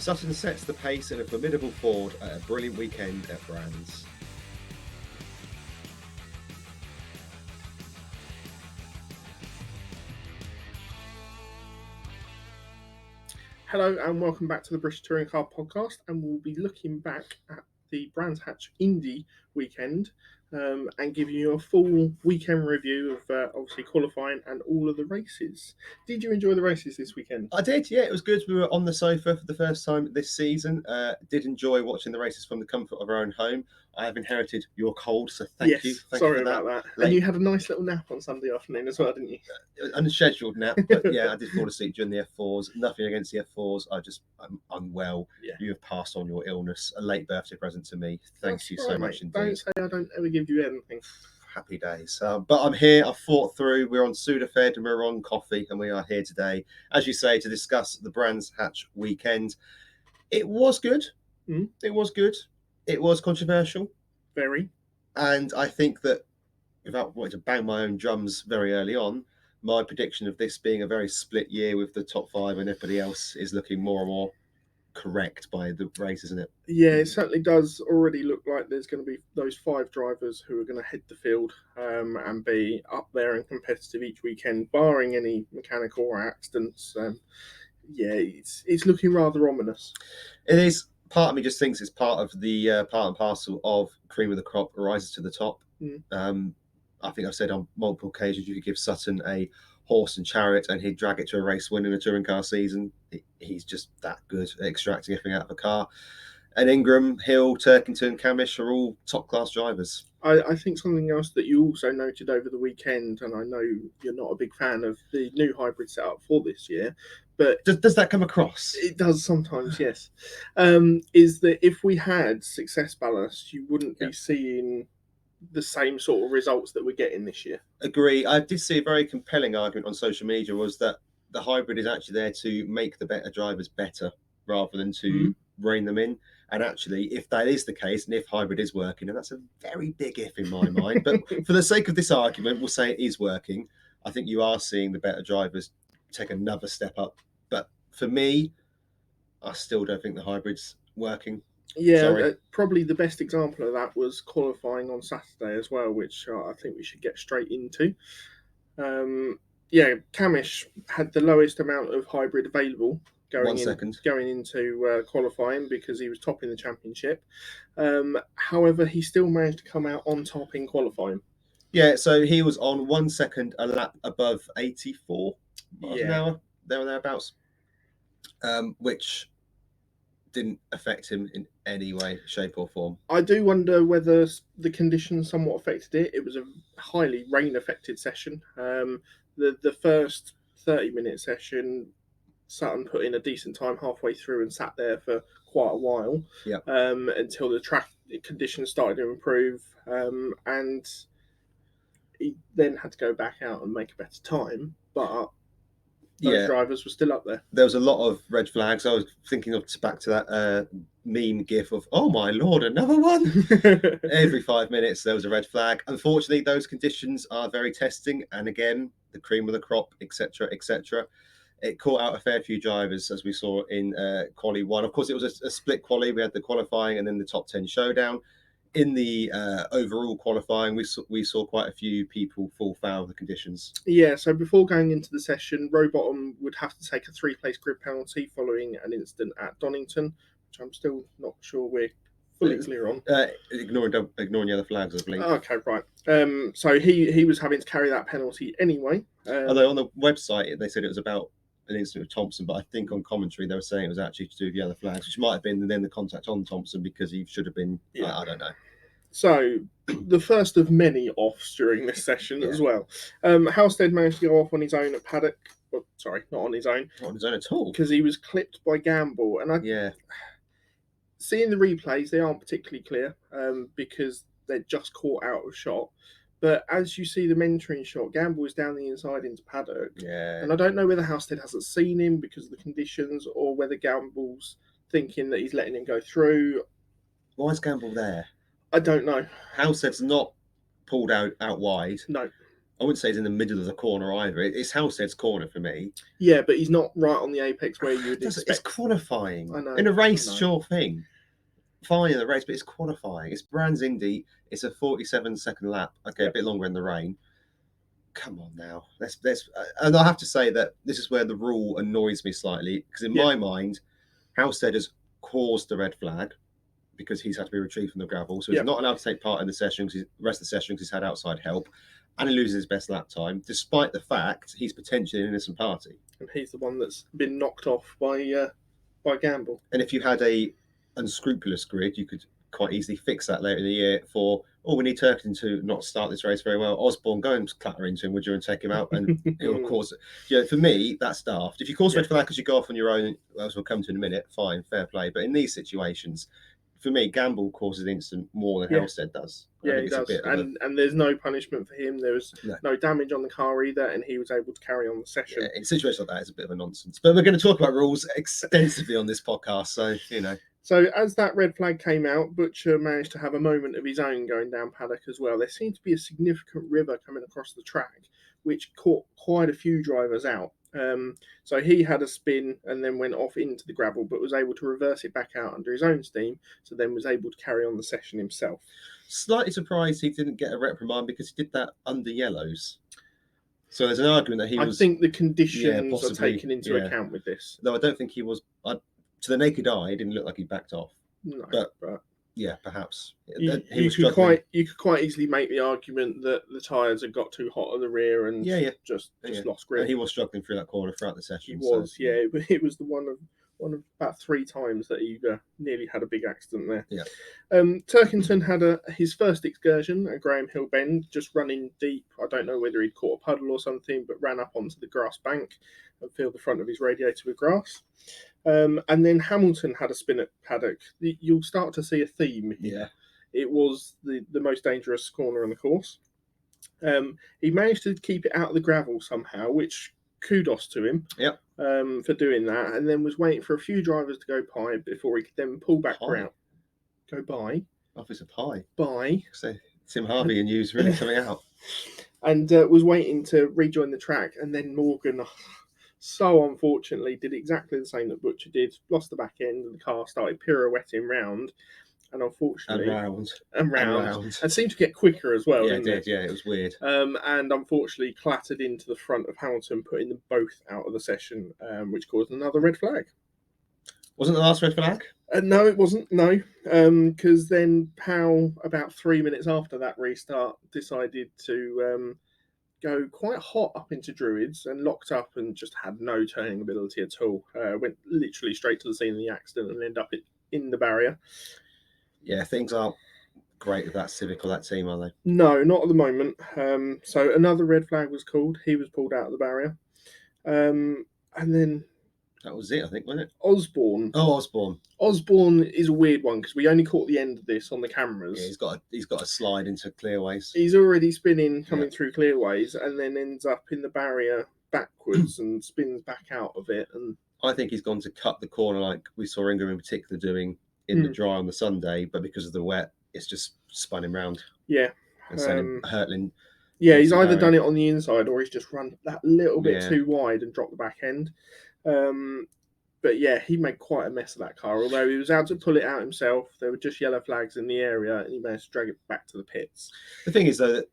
Sutton sets the pace in a formidable Ford at a brilliant weekend at Brands. Hello and welcome back to the British Touring Car Podcast, and we'll be looking back at the Brands Hatch Indy weekend and giving you a full weekend review of obviously qualifying and all of the races. Did you enjoy the races this weekend? I did, yeah, it was good. We were on the sofa for the first time this season. Did enjoy watching the races from the comfort of our own home. I have inherited your cold, so thank you. Thank Sorry you for about that. Late. And you had a nice little nap on Sunday afternoon as well, didn't you? Unscheduled nap, but yeah, I did fall asleep during the F4s. Nothing against the F4s. I'm unwell. Yeah. You have passed on your illness. A late birthday present to me. Thank you so much indeed. Don't say I don't ever give you anything. Happy days. But I'm here. I've fought through. We're on Sudafed and we're on coffee, and we are here today, as you say, to discuss the Brands Hatch weekend. It was good. It was good. It was controversial. Very. And I think that, without wanting to bang my own drums very early on, my prediction of this being a very split year with the top five and everybody else is looking more and more correct by the race, isn't it? Yeah, it certainly does already look like there's going to be those five drivers who are going to head the field and be up there and competitive each weekend, barring any mechanical or accidents. Yeah, it's looking rather ominous. It is. Part of me just thinks it's part of the part and parcel of cream of the crop rises to the top. I think I've said on multiple occasions you could give Sutton a horse and chariot and he'd drag it to a race win in a touring car season. He's just that good at extracting everything out of a car. And Ingram, Hill, Turkington, Camish are all top-class drivers. I think something else that you also noted over the weekend, and I know you're not a big fan of the new hybrid setup for this year, but does that come across? It does sometimes, yes. Is that if we had success ballast, you wouldn't be seeing the same sort of results that we're getting this year. Agree. I did see a very compelling argument on social media was that the hybrid is actually there to make the better drivers better rather than to rein them in. And actually, if that is the case, and if hybrid is working, and that's a very big if in my mind, but for the sake of this argument, we'll say it is working. I think you are seeing the better drivers take another step up. But for me, I still don't think the hybrid's working. Yeah, probably the best example of that was qualifying on Saturday as well, which I think we should get straight into. Camish had the lowest amount of hybrid available going into qualifying because he was top in the championship. However, he still managed to come out on top in qualifying. Yeah, so he was on 1 second a lap above 84 miles an hour, there or thereabouts, which didn't affect him in any way, shape or form. I do wonder whether the conditions somewhat affected it. It was a highly rain-affected session. The first 30-minute session, Sutton put in a decent time halfway through and sat there for quite a while until the track conditions started to improve, and he then had to go back out and make a better time, but those drivers were still up there. There was a lot of red flags. I was thinking back to that meme gif of, oh my lord, another one? Every 5 minutes there was a red flag. Unfortunately, those conditions are very testing, and again, the cream of the crop, etc., etc. It caught out a fair few drivers, as we saw in Quali 1. Of course, it was a split quali. We had the qualifying and then the top 10 showdown. In the overall qualifying, we saw quite a few people fall foul of the conditions. Yeah, so before going into the session, Rowbottom would have to take a 3-place grid penalty following an incident at Donington, which I'm still not sure we're fully clear on. Ignoring the other flags, I believe. Okay, right. So he was having to carry that penalty anyway. Although on the website they said it was about an incident with Thompson, but I think on commentary they were saying it was actually to do with the other flags, which might have been then the contact on Thompson because he should have been. I don't know. So the first of many offs during this session as well. Halstead managed to go off on his own at paddock. Well, sorry, not on his own. Not on his own at all. Because he was clipped by Gamble, and seeing the replays, they aren't particularly clear because they're just caught out of shot. But as you see the mentoring shot, Gamble is down the inside into paddock. Yeah. And I don't know whether Halstead hasn't seen him because of the conditions or whether Gamble's thinking that he's letting him go through. Why is Gamble there? I don't know. Halstead's not pulled out wide. No. I wouldn't say he's in the middle of the corner either. It's Halstead's corner for me. Yeah, but he's not right on the apex where you would expect. It's qualifying. I know. In a race, I know. sure thing. Fine in the race, but it's qualifying. It's Brands Indy. It's a 47-second lap. Okay, a bit longer in the rain. Come on now. Let's and I have to say that this is where the rule annoys me slightly, because in my mind, Halstead has caused the red flag because he's had to be retrieved from the gravel. So he's not allowed to take part in the session because the rest of the session because he's had outside help, and he loses his best lap time, despite the fact he's potentially an innocent party. And he's the one that's been knocked off by Gamble. And if you had a unscrupulous grid, you could quite easily fix that later in the year for, we need Turkington to not start this race very well. Osborne, go and clatter into him, would you, and take him out, and it will cause it. For me, that's daft. If you cause red flag because you go off on your own, as we'll come to in a minute, fine, fair play. But in these situations, for me, Gamble causes the incident more than Halstead does. Yeah, he does. And there's no punishment for him. There was no damage on the car either, and he was able to carry on the session. Yeah, in situations like that, it's a bit of a nonsense. But we're going to talk about rules extensively on this podcast, so, So as that red flag came out, Butcher managed to have a moment of his own going down paddock as well. There seemed to be a significant river coming across the track, which caught quite a few drivers out. So he had a spin and then went off into the gravel, but was able to reverse it back out under his own steam, so then was able to carry on the session himself. Slightly surprised he didn't get a reprimand because he did that under yellows. So there's an argument that he was... I think the conditions are taken into account with this. No, I don't think he was... to the naked eye, it didn't look like he backed off. No, but yeah, perhaps. You could quite easily make the argument that the tyres had got too hot at the rear and just lost grip. And he was struggling through that corner throughout the session. He was, It was the one of about 3 times that he nearly had a big accident there. Yeah. Turkington had his first excursion at Graham Hill Bend, just running deep. I don't know whether he'd caught a puddle or something, but ran up onto the grass bank and filled the front of his radiator with grass. And then Hamilton had a spin at paddock. You'll start to see a theme here. Yeah. It was the most dangerous corner on the course. He managed to keep it out of the gravel somehow, which kudos to him for doing that, and then was waiting for a few drivers to go by before he could then pull back around. Go by? Officer Pie. By. So Tim Harvey and you's really coming out. And was waiting to rejoin the track, and then Morgan, so unfortunately, did exactly the same that Butcher did, lost the back end, and the car started pirouetting round. And unfortunately, and round, and seemed to get quicker as well. Yeah, it did. Yeah, it was weird. And unfortunately, clattered into the front of Hamilton, putting them both out of the session, which caused another red flag. Wasn't the last red flag? No, it wasn't. No, because then Powell, about 3 minutes after that restart, decided to go quite hot up into Druids and locked up and just had no turning ability at all. Went literally straight to the scene of the accident and ended up in the barrier. Yeah, things aren't great with that Civic or that team, are they? No, not at the moment. So another red flag was called. He was pulled out of the barrier. And then... That was it, I think, wasn't it? Osborne. Oh, Osborne. Osborne is a weird one because we only caught the end of this on the cameras. Yeah, he's got a slide into clearways. He's already spinning, coming through clearways, and then ends up in the barrier backwards and spins back out of it. And I think he's gone to cut the corner like we saw Ingram in particular doing in the dry on the Sunday, but because of the wet, it's just spun him round. Yeah. And sent him hurtling. Yeah, he's either done it on the inside or he's just run that little bit too wide and dropped the back end. But yeah, he made quite a mess of that car. Although he was able to pull it out himself, there were just yellow flags in the area, and he managed to drag it back to the pits. The thing is, though, that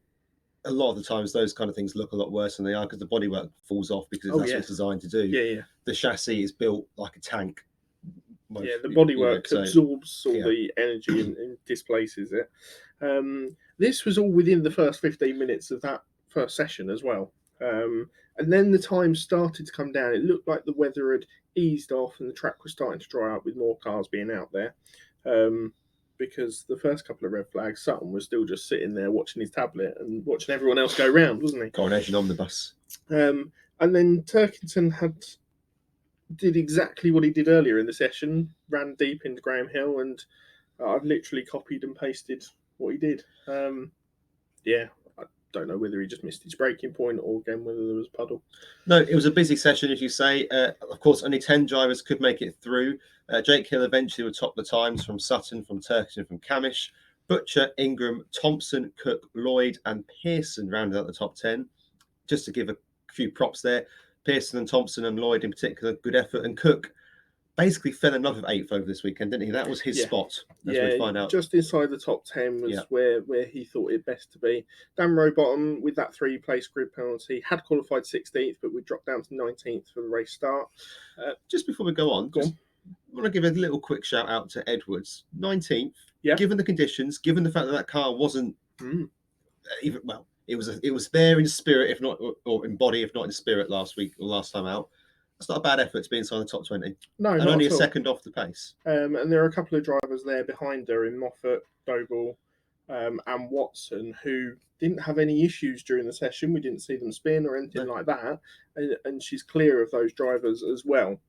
a lot of the times those kind of things look a lot worse than they are because the bodywork falls off because that's what it's designed to do. Yeah. The chassis is built like a tank. The bodywork absorbs all the energy and displaces it. This was all within the first 15 minutes of that first session as well. And then the time started to come down. It looked like the weather had eased off and the track was starting to dry up with more cars being out there. Because the first couple of red flags, Sutton was still just sitting there watching his tablet and watching everyone else go round, wasn't he? Coronation Omnibus. And then Turkington did exactly what he did earlier in the session, ran deep into Graham Hill, and I've literally copied and pasted what he did. I don't know whether he just missed his breaking point or again whether there was a puddle. No, it was a busy session, as you say. Of course, only 10 drivers could make it through. Jake Hill eventually would top the times from Sutton, from Turkington, from Camish. Butcher, Ingram, Thompson, Cook, Lloyd and Pearson rounded out the top 10. just to give a few props there, Pearson and Thompson and Lloyd in particular, good effort. And Cook basically fell in love with 8th over this weekend, didn't he? That was his spot, as we find out. Just inside the top 10 was where he thought it best to be. Dan Rowbottom, with that 3-place grid penalty, had qualified 16th, but we dropped down to 19th for the race start. Just before we go on, I want to give a little quick shout out to Edwards. 19th, given the conditions, given the fact that car wasn't even, well, it was there in spirit, if not, or in body, if not in spirit last week or last time out. That's not a bad effort to be inside the top 20. No, and only a second off the pace. And there are a couple of drivers there behind her in Moffat, Doble, and Watson, who didn't have any issues during the session. We didn't see them spin or anything like that. And she's clear of those drivers as well.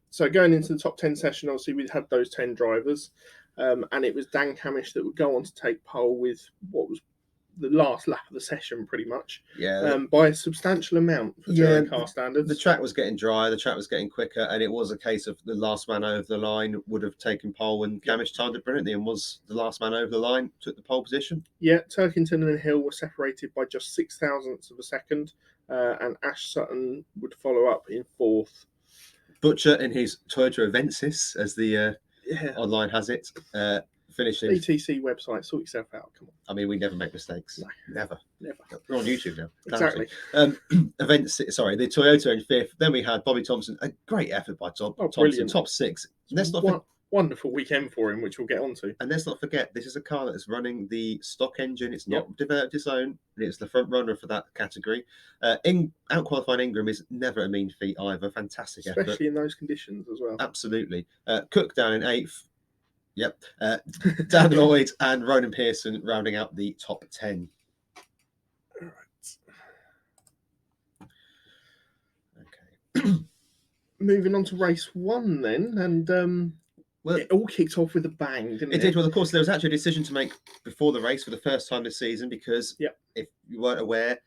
So going into the top 10 session, obviously we had those 10 drivers. And it was Dan Camish that would go on to take pole with what was the last lap of the session, pretty much. By a substantial amount for touring car standards. The track was getting dry, the track was getting quicker, and it was a case of the last man over the line would have taken pole, and Camish timed it brilliantly and was the last man over the line, took the pole position. Turkington and Hill were separated by just 0.006 of a second, and Ash Sutton would follow up in 4th. Butcher in his Toyota Avensis, as the online has it, finishing. BTC website, sort yourself out. Come on. I mean, we never make mistakes. No. Never. We're on YouTube now. Exactly. The Toyota in 5th. Then we had Bobby Thompson. A great effort by Thompson. Brilliant. Top 6. Let's not wonderful weekend for him, which we'll get onto. And let's not forget, this is a car that is running the stock engine. It's not developed its own. It's the front runner for that category. Out-qualifying Ingram is never a mean feat either. Fantastic effort. Especially in those conditions as well. Absolutely. Cook down in 8th. Dan Lloyd and Ronan Pearson rounding out the top 10. All right. Okay. Moving on to race 1 then, and it all kicked off with a bang, didn't it? It did. Well, of course, there was actually a decision to make before the race for the first time this season, because if you weren't aware,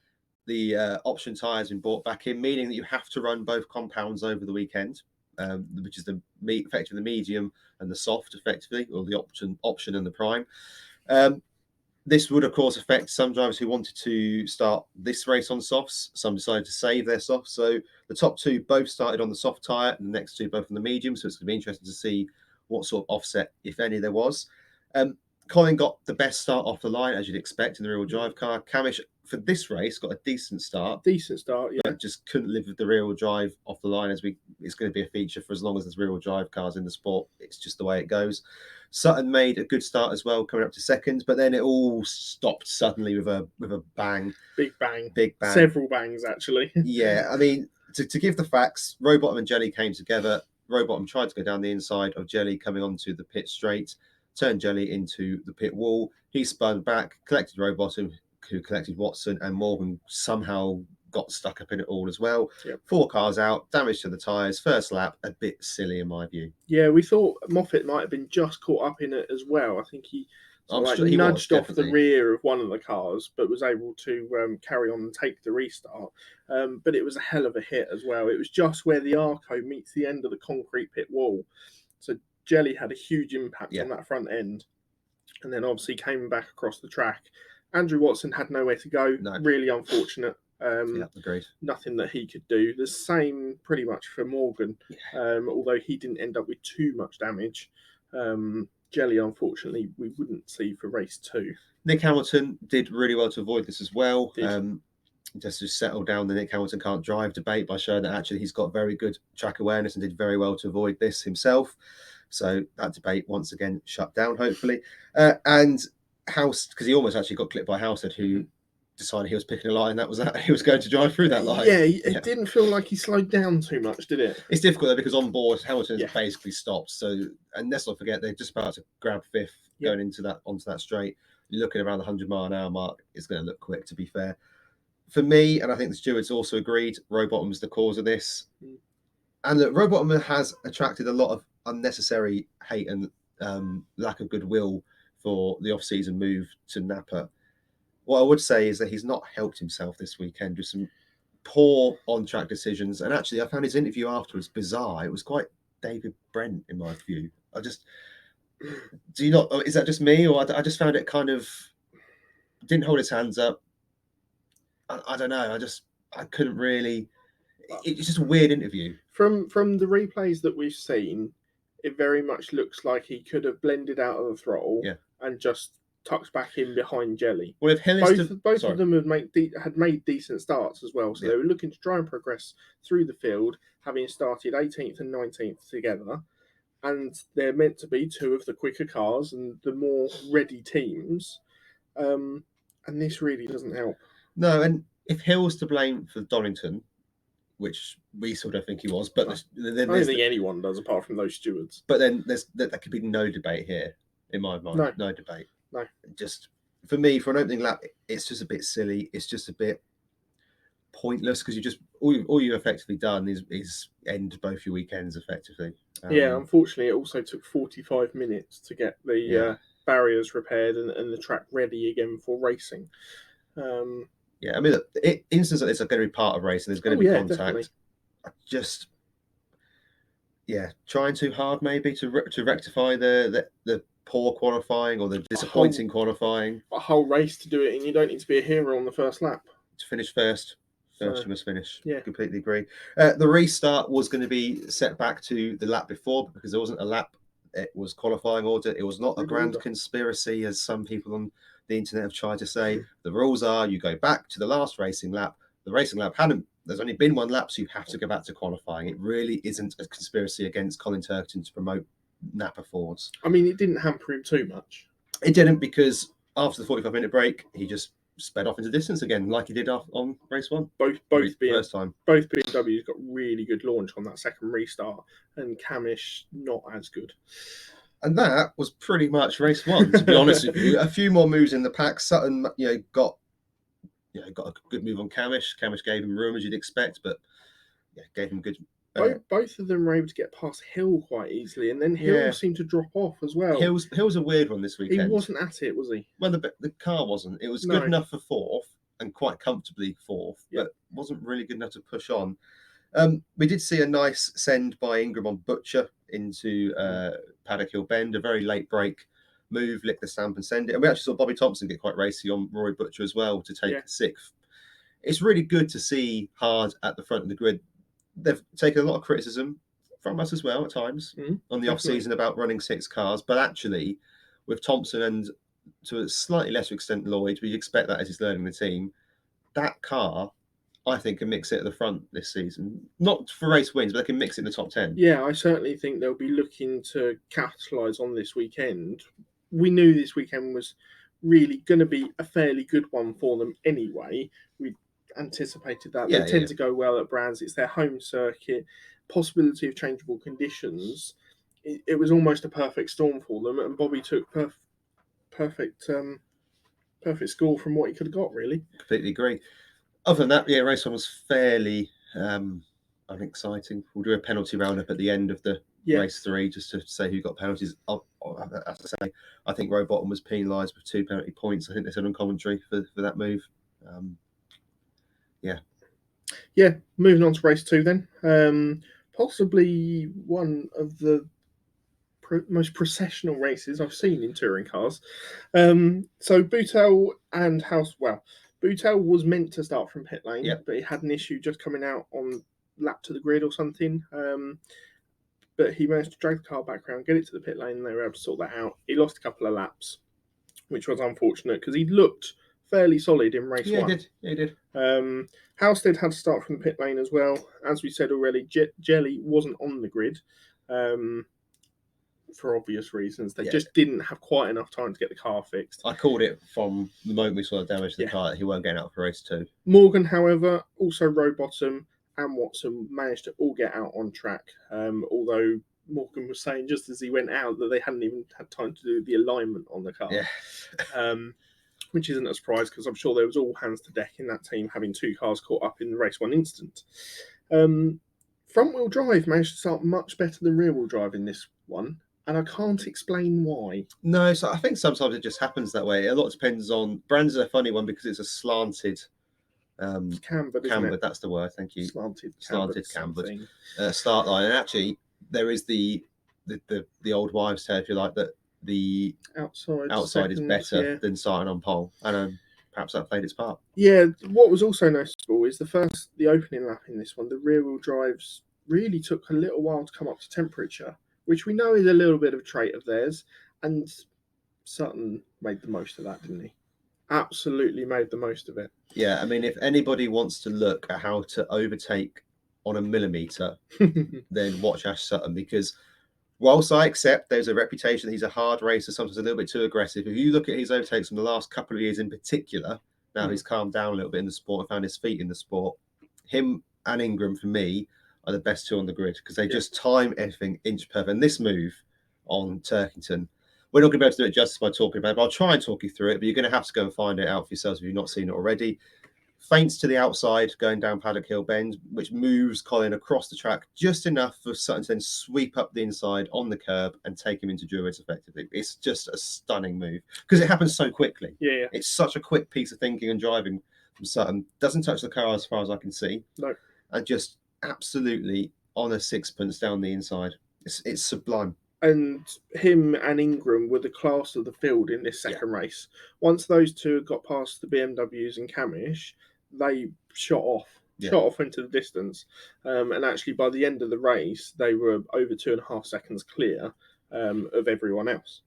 the option tyre has been brought back in, meaning that you have to run both compounds over the weekend. Which is effectively the medium and the soft, effectively, or the option and the prime. This would, of course, affect some drivers who wanted to start this race on softs. Some decided to save their softs. So the top 2 both started on the soft tyre, and the next 2 both on the medium. So it's going to be interesting to see what sort of offset, if any, there was. Colin got the best start off the line, as you'd expect in the rear-wheel drive car. Camish, for this race, got a decent start. But just couldn't live with the rear-wheel drive off the line, it's going to be a feature for as long as there's rear-wheel drive cars in the sport. It's just the way it goes. Sutton made a good start as well, coming up to 2nd, but then it all stopped suddenly with a bang. Big bang. Several bangs, actually. I mean, to give the facts, Rowbottom and Jelly came together. Rowbottom tried to go down the inside of Jelly coming onto the pit straight, turned Jelly into the pit wall. He spun back, collected Rowbottom, who collected Watson, and Morgan somehow got stuck up in it all as well. 4 cars out, damage to the tyres, first lap, a bit silly in my view. We thought Moffat might have been just caught up in it as well. I think he nudged off the rear of one of the cars, but was able to carry on and take the restart. But it was a hell of a hit as well. It was just where the Arco meets the end of the concrete pit wall. So Jelly had a huge impact on that front end, and then obviously came back across the track. Andrew Watson had nowhere to go. No. Really unfortunate. Agreed. Nothing that he could do. The same pretty much for Morgan, although he didn't end up with too much damage. Jelly, unfortunately, we wouldn't see for race 2. Nick Hamilton did really well to avoid this as well. Just to settle down the Nick Hamilton can't drive debate by showing that actually he's got very good track awareness and did very well to avoid this himself. So that debate once again shut down, hopefully. And House, because he almost actually got clipped by Househead, who decided he was picking a line. That was that he was going to drive through that line. It didn't feel like he slowed down too much, did it? It's difficult though, because on board Hamilton has basically stopped. So, and let's not forget they're just about to grab 5th going onto that straight. You're looking around the 100-mile-an-hour mark. It's going to look quick, to be fair. For me, and I think the stewards also agreed, Rowbottom is the cause of this. And look, Rowbottom has attracted a lot of unnecessary hate and lack of goodwill for the off-season move to Napa. What I would say is that he's not helped himself this weekend with some poor on-track decisions. And actually, I found his interview afterwards bizarre. It was quite David Brent, in my view. Do you not? Is that just me, or I just found it kind of didn't hold his hands up. I don't know. I couldn't really. It's just a weird interview. From the replays that we've seen, it very much looks like he could have blended out of the throttle Yeah. and just tucked back in behind Jelly. Well, if Hill is Both of them had made decent starts as well, so Yeah. they were looking to try and progress through the field, having started 18th and 19th together. And they're meant to be two of the quicker cars and the more ready teams. And this really doesn't help. No, and if Hill's to blame for Donington, which we sort of think he was, but I don't think anyone does apart from those stewards. But then there could be no debate here, in my mind. No debate. No. Just for me, for an opening lap, it's just a bit silly. It's just a bit pointless because you just all you've effectively done is end both your weekends effectively. Yeah, unfortunately, it also took 45 minutes to get the barriers repaired and the track ready again for racing. Yeah, I mean, instances like this are going to be part of racing. There's going to be contact. Definitely. Just trying too hard maybe to rectify the poor qualifying or the disappointing qualifying. A whole race to do it, and you don't need to be a hero on the first lap. To finish first. First you must finish. Yeah, completely agree. The restart was going to be set back to the lap before because there wasn't a lap. It was qualifying order. It was not a grand conspiracy, as some people on the internet have tried to say. The rules are you go back to the last racing lap. The racing lap there's only been one lap, so you have to go back to qualifying. It really isn't a conspiracy against Colin Turkington to promote Napa Fords. I mean, it didn't hamper him too much. It didn't, because after the 45-minute break, he just sped off into distance again, like he did on race one. Both first time. Both BMWs got really good launch on that second restart, and Camish not as good. And that was pretty much race one, to be honest with you. A few more moves in the pack. Sutton, got a good move on Camish. Camish gave him room, as you'd expect, but gave him good. Both of them were able to get past Hill quite easily, and then Hill seemed to drop off as well. Hill's a weird one this weekend. He wasn't at it, was he? Well, the car wasn't. It was good enough for fourth and quite comfortably fourth, but wasn't really good enough to push on. We did see a nice send by Ingram on Butcher into Paddock Hill Bend, a very late break move, lick the stamp and send it. And we actually saw Bobby Thompson get quite racy on Rory Butcher as well to take sixth. It's really good to see Hard at the front of the grid. They've taken a lot of criticism from us as well at times on the off-season about running 6 cars, but actually with Thompson and to a slightly lesser extent Lloyd, we expect that as he's learning the team, that car I think can mix it at the front this season. Not for race wins, but they can mix it in the top 10. Yeah, I certainly think they'll be looking to capitalise on this weekend. We knew this weekend was really going to be a fairly good one for them anyway. We anticipated that. They tend to go well at Brands. It's their home circuit. Possibility of changeable conditions. It was almost a perfect storm for them, and Bobby took perfect score from what he could have got, really. Completely agree. Other than that, race one was fairly unexciting. We'll do a penalty roundup at the end of the race 3 just to say who got penalties. As I say, I think Rowbottom was penalised with 2 penalty points. I think they said on commentary for that move. Moving on to race 2 then. Possibly one of the most processional races I've seen in touring cars. So Boutel and Boutel was meant to start from pit lane, but he had an issue just coming out on lap to the grid or something. But he managed to drag the car back around, get it to the pit lane, and they were able to sort that out. He lost a couple of laps, which was unfortunate because he looked fairly solid in race 1. He did. Halstead had to start from the pit lane as well. As we said already, Jelly wasn't on the grid for obvious reasons. They just didn't have quite enough time to get the car fixed. I called it from the moment we saw the damage to the car that he weren't getting out for race 2. Morgan, however, also Rowbottom and Watson managed to all get out on track, although Morgan was saying just as he went out that they hadn't even had time to do the alignment on the car. Which isn't a surprise because I'm sure there was all hands to deck in that team, having 2 cars caught up in the race 1 instant. Front-wheel drive managed to start much better than rear-wheel drive in this one, and I can't explain why. No, so I think sometimes it just happens that way. A lot depends on... Brands are a funny one because it's a slanted... cambered, that's the word, thank you. Slanted cambered start line. And actually, there is the old wives' tale, if you like, that the outside is better than starting on pole. And perhaps that played its part. Yeah, what was also noticeable is the opening lap in this one, the rear-wheel drives really took a little while to come up to temperature, which we know is a little bit of a trait of theirs, and Sutton made the most of that, didn't he? Absolutely made the most of it. Yeah, I mean, if anybody wants to look at how to overtake on a millimetre, then watch Ash Sutton, because whilst I accept there's a reputation that he's a hard racer, sometimes a little bit too aggressive, if you look at his overtakes from the last couple of years in particular, now he's calmed down a little bit in the sport and found his feet in the sport. Him and Ingram, for me, are the best two on the grid because they just time everything inch perfect. And this move on Turkington, we're not going to be able to do it justice by talking about it, but I'll try and talk you through it. But you're going to have to go and find it out for yourselves if you've not seen it already. Feints to the outside going down Paddock Hill Bend, which moves Colin across the track just enough for Sutton to then sweep up the inside on the curb and take him into Druids effectively. It's just a stunning move because it happens so quickly. Yeah. It's such a quick piece of thinking and driving from Sutton. Doesn't touch the car as far as I can see. No. And just absolutely on a sixpence down the inside. It's sublime. And him and Ingram were the class of the field in this second race. Once those two got past the BMWs and Camish, they shot off into the distance. And actually, by the end of the race, they were over 2.5 seconds clear of everyone else.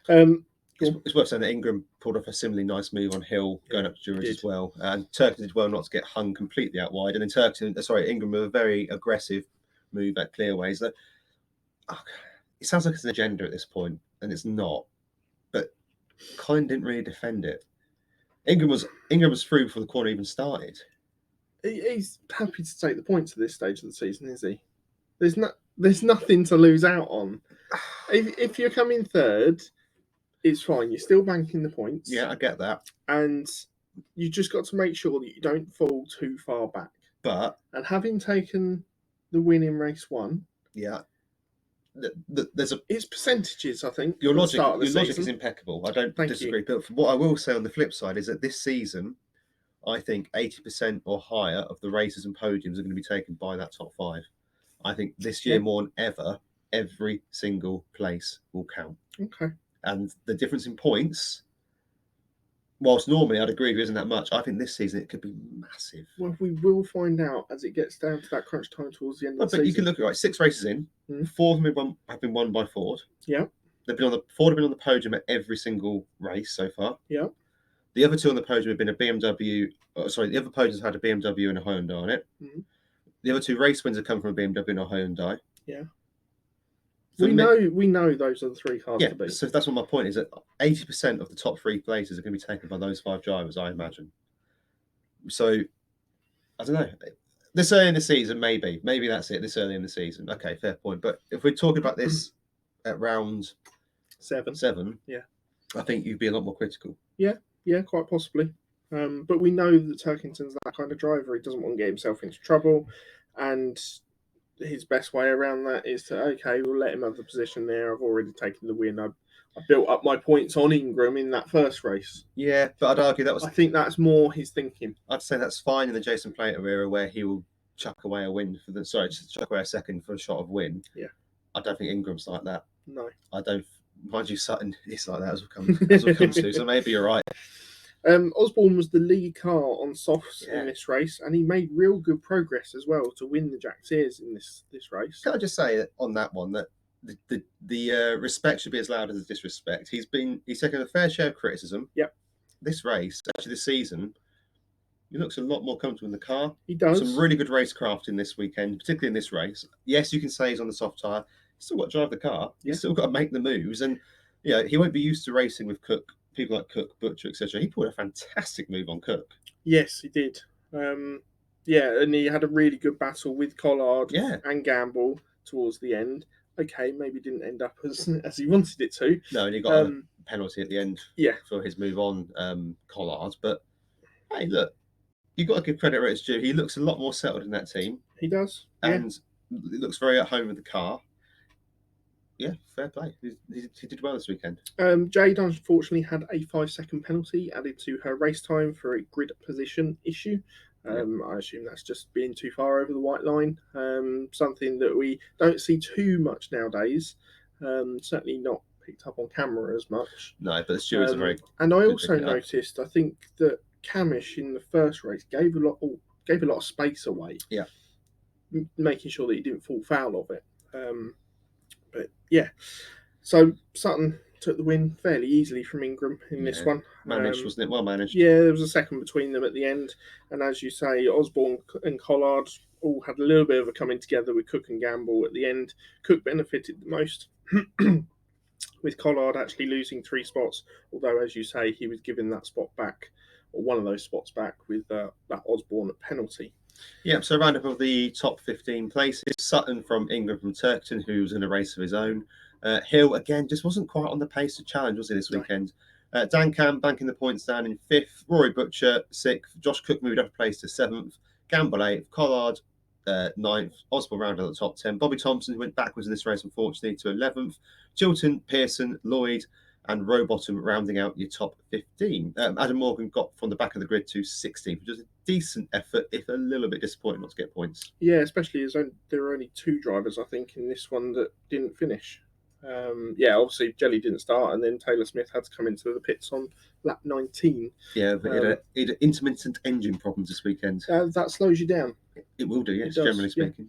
It's worth saying that Ingram pulled off a similarly nice move on Hill going up to Druids as well. And Turkington did well not to get hung completely out wide. And then Ingram with a very aggressive move at clearways. It sounds like it's an agenda at this point, and it's not. But Colin didn't really defend it. Ingram was through before the corner even started. He's happy to take the points at this stage of the season, is he? There's nothing to lose out on. If you're coming third, it's fine. You're still banking the points. Yeah, I get that. And you just got to make sure that you don't fall too far back. And having taken the win in race one, it's percentages. I think your logic is impeccable. I don't disagree. But what I will say on the flip side is that this season, I think 80% or higher of the races and podiums are going to be taken by that top five. I think this year more than ever, every single place will count. Okay. And the difference in points, whilst normally I'd agree with you isn't that much, I think this season it could be massive. Well, we will find out as it gets down to that crunch time towards the end of the season. But you can look at 6 races in, 4 of them have been won by Ford. Yeah. Ford have been on the podium at every single race so far. Yeah. The other two on the podium have been a BMW. The other podiums had a BMW and a Hyundai on it. Mm-hmm. The other 2 race wins have come from a BMW and a Hyundai. Yeah. We know those are the 3 cars to beat. So that's what my point is, that 80% of the top 3 places are going to be taken by those 5 drivers, I imagine. So, I don't know. This early in the season, maybe that's it. This early in the season, okay, fair point. But if we're talking about this at round 7, I think you'd be a lot more critical. Yeah, quite possibly. But we know that Turkington's that kind of driver. He doesn't want to get himself into trouble, and his best way around that is to, we'll let him have the position there. I've already taken the win. I built up my points on Ingram in that first race. Yeah, but I'd argue I think that's more his thinking. I'd say that's fine in the Jason Plater era where he will chuck away a second for a shot of win. Yeah. I don't think Ingram's like that. No. I don't. Mind you, Sutton is like that as we'll come to. So maybe you're right. Osborne was the lead car on softs in this race, and he made real good progress as well to win the Jack Sears in this race. Can I just say that on that one that the respect should be as loud as the disrespect. He's taken a fair share of criticism. Yep. This race, actually this season, he looks a lot more comfortable in the car. He does. Some really good racecraft in this weekend, particularly in this race. Yes, you can say he's on the soft tyre. He's still got to drive the car. He's still got to make the moves. And he won't be used to racing with people like Cook, Butcher, etc. He pulled a fantastic move on Cook. Yes, he did. And he had a really good battle with Collard and Gamble towards the end. Okay, maybe didn't end up as he wanted it to. No, and he got a penalty at the end for his move on Collard. But hey, look, you've got to give credit where it's due. He looks a lot more settled in that team. He does. And he looks very at home with the car. Yeah, fair play. He did well this weekend. Jade unfortunately had a 5-second penalty added to her race time for a grid position issue. I assume that's just being too far over the white line. Something that we don't see too much nowadays. Certainly not picked up on camera as much. No, but the stewards are very. And I good also picking it up. noticed, I think that Camish in the first race gave a lot of space away. Yeah. Making sure that he didn't fall foul of it. But yeah, so Sutton took the win fairly easily from Ingram in this one. Managed, wasn't it? Well managed. Yeah, there was a second between them at the end, and as you say, Osborne and Collard all had a little bit of a coming together with Cook and Gamble at the end. Cook benefited the most, with Collard actually losing 3 spots, although, as you say, he was given that spot back, or one of those spots back, with that Osborne penalty. Yeah, so round up of the top 15 places. Sutton from Ingram from Turkton, who's in a race of his own. Hill, again, just wasn't quite on the pace to challenge, was he, this weekend? Dan Cam banking the points down in 5th. Rory Butcher, 6th. Josh Cook moved up a place to 7th. Gamble, 8th. Collard, 9th. Osborne round out the top 10. Bobby Thompson, who went backwards in this race, unfortunately, to 11th. Chilton, Pearson, Lloyd, and Rowbottom rounding out your top 15. Adam Morgan got from the back of the grid to 16th, which was a decent effort, if a little bit disappointing not to get points. Yeah, especially as there were only 2 drivers, I think, in this one that didn't finish. Obviously Jelly didn't start, and then Taylor Smith had to come into the pits on lap 19. Yeah, but he had intermittent engine problems this weekend. That slows you down. It will do, yes, generally speaking.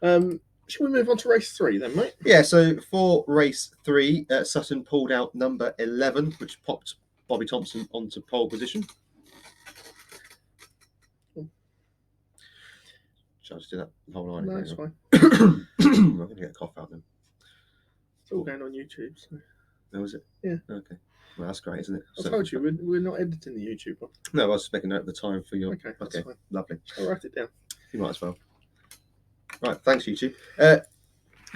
Shall we move on to race 3 then, mate? Yeah, so for race 3, Sutton pulled out number 11, which popped Bobby Thompson onto pole position. Shall I just do that whole line? No, it's fine. I'm going to get a cough out then. It's all going on YouTube. So. Oh, is it? Yeah. Okay. Well, that's great, isn't it? I told you, we're not editing the YouTube one. No, I was just making note of the time for your... Okay, that's fine. Lovely. I'll write it down. You might as well. Right, thanks, YouTube.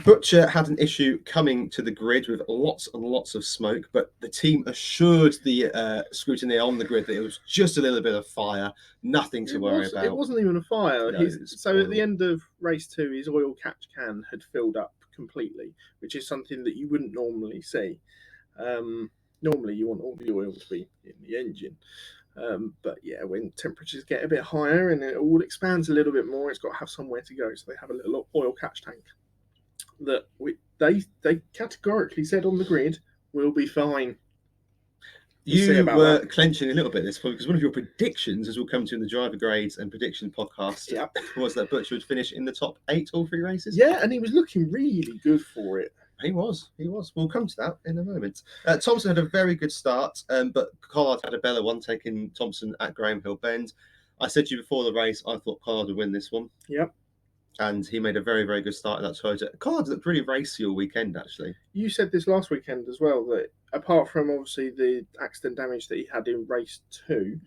Butcher had an issue coming to the grid with lots and lots of smoke, but the team assured the scrutineer on the grid that it was just a little bit of fire, nothing to worry about. It wasn't even a fire. No, so at the end of race 2, his oil catch can had filled up completely, which is something that you wouldn't normally see. Normally, you want all the oil to be in the engine. But yeah, when temperatures get a bit higher and it all expands a little bit more, it's got to have somewhere to go. So they have a little oil catch tank that they categorically said on the grid will be fine. You were clenching a little bit at this point because one of your predictions, as we'll come to in the driver grades and prediction podcast, was that Butcher would finish in the top 8 all 3 races. Yeah, and he was looking really good for it. He was. We'll come to that in a moment. Thompson had a very good start, but Collard had a better one, taking Thompson at Graham Hill Bend. I said to you before the race, I thought Collard would win this one. Yep. And he made a very, very good start in that Toyota. Collard looked really racy all weekend, actually. You said this last weekend as well, that apart from obviously the accident damage that he had in race 2,